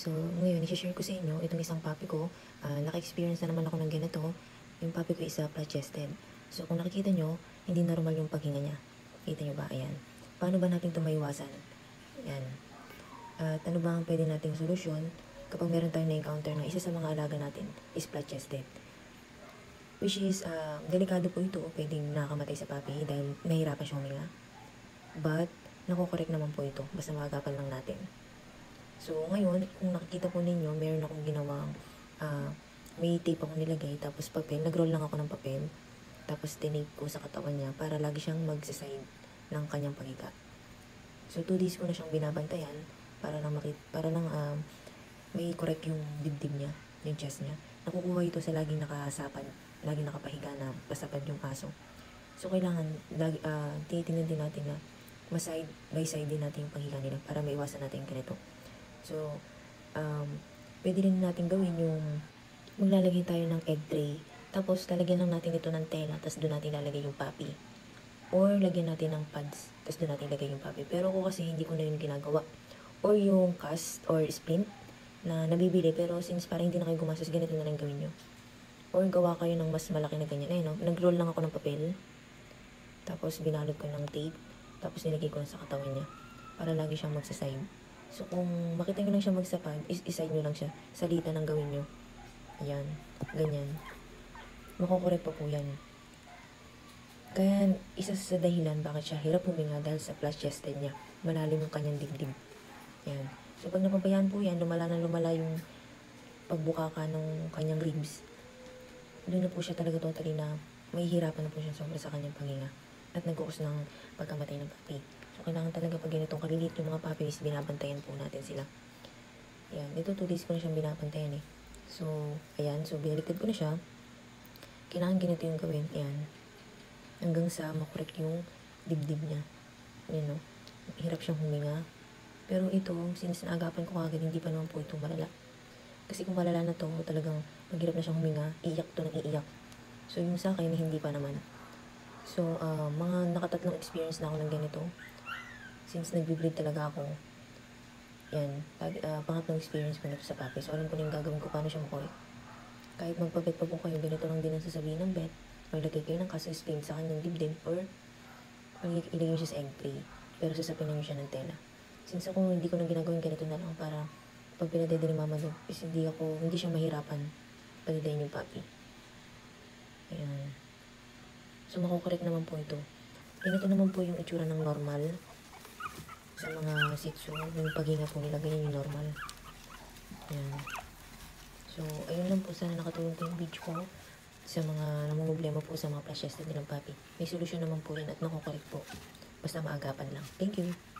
So, ngayon, i-share ko sa inyo, itong isang puppy ko, naka-experience na naman ako ng ganito. Yung puppy ko is flat-chested. So, kung nakikita nyo, hindi normal yung paghinga niya. Kita nyo ba? Ayan. Paano ba natin ito maiwasan? Ayan. At ano ba ang pwede nating solusyon kapag meron tayong na-encounter na isa sa mga alaga natin is flat-chested? Which is, delikado po ito. Pwedeng nakamatay sa puppy dahil nahihirapan siyang huminga. But, nakokorek naman po ito. Basta maagapan lang natin. So, ngayon, kung nakikita po ninyo, meron akong ginawang, may tape ako nilagay, tapos papel, nag-roll lang ako ng papel, tapos tinape ko sa katawan niya para lagi siyang magsaside ng kanyang pagiga. So, 2 days ko na siyang binabantayan para lang may correct yung dibdib niya, yung chest niya. Nakukuha ito sa laging nakasapad, laging nakapahiga na pasapad yung aso. So, kailangan, tinitingnan din natin na side by side din natin yung pahiga nila para maiwasan natin ganito. So, pwede rin natin gawin yung maglalagay tayo ng egg tray. Tapos, lalagyan lang natin ito ng tela. Tapos, doon natin lalagay yung puppy. Or, lagyan natin ng pads. Tapos, doon natin lagay yung puppy. Pero ako kasi hindi ko na yun ginagawa. Or yung cast or splint na nabibili. Pero, since parang hindi na kayo gumastos, ganito na lang gawin nyo. Or, gawa kayo ng mas malaki na ganyan. Ayun, no? Nag-roll lang ako ng papel. Tapos, binalot ko ng tape. Tapos, nilagay ko na sa katawan niya. Para lagi siyang magsaside. So, kung makita nyo lang siya magsapad, iside nyo lang siya. Salita ng gawin nyo. Ayan. Ganyan. Makukorek pa po yan. Kaya, isa sa dahilan bakit siya hirap huminga dahil sa flat-chested niya. Malalim yung kanyang dibdib. Ayan. So, pag napabayaan po yan, lumala yung pagbukaka ng kanyang ribs. Doon na po siya talaga totally na may hirapan na po siya sobra sa kanyang paghinga. At nagkukos ng pagkamatay ng puppy. So, kailangan talaga pag ganitong kalilit yung mga puppies, binabantayan po natin sila. Ayan, ito 2 days ko na siyang binabantayan eh. So, ayan, so binaliktad ko na siya. Kailangan ganito yung gawin, ayan. Hanggang sa makorek yung dibdib niya. Ayan, no? Hirap siyang huminga. Pero ito, since naagapan ko agad, hindi pa naman po ito malala. Kasi kung malala na to, talagang maghirap na siyang huminga, iiyak to ng iiyak. So, yung sa akin, hindi pa naman. So, mga nakatatlong experience na ako ng ganito. Since nag-breed talaga ako, yan, pangatlong experience ko na sa puppy. So, alam ko na yung gagawin ko, paano siya makorek. Kahit magpapet pa po kayo, ganito lang din ang sasabihin ng vet. Maglagay kayo ng kaso stain sa kanyang dibdib or ilagay nyo siya sa egg tray. Pero sasapin nyo siya ng tela. Since ako hindi ko na ginagawin ganito na lang para pag pinadede ni mama doon, is hindi siya mahirapan padidayin yung puppy. Ayan. So, makukorek naman po ito. Ganito naman po yung itsura ng normal. Sa mga Shih Tzu, yung paghinga po nila, ganyan yung normal. Ayan. So, ayun lang po. Sana nakatulong po yung video ko sa mga namumblema po sa mga flat-chested nilang puppy. May solusyon naman po yan at nakukorek po. Basta maagapan lang. Thank you!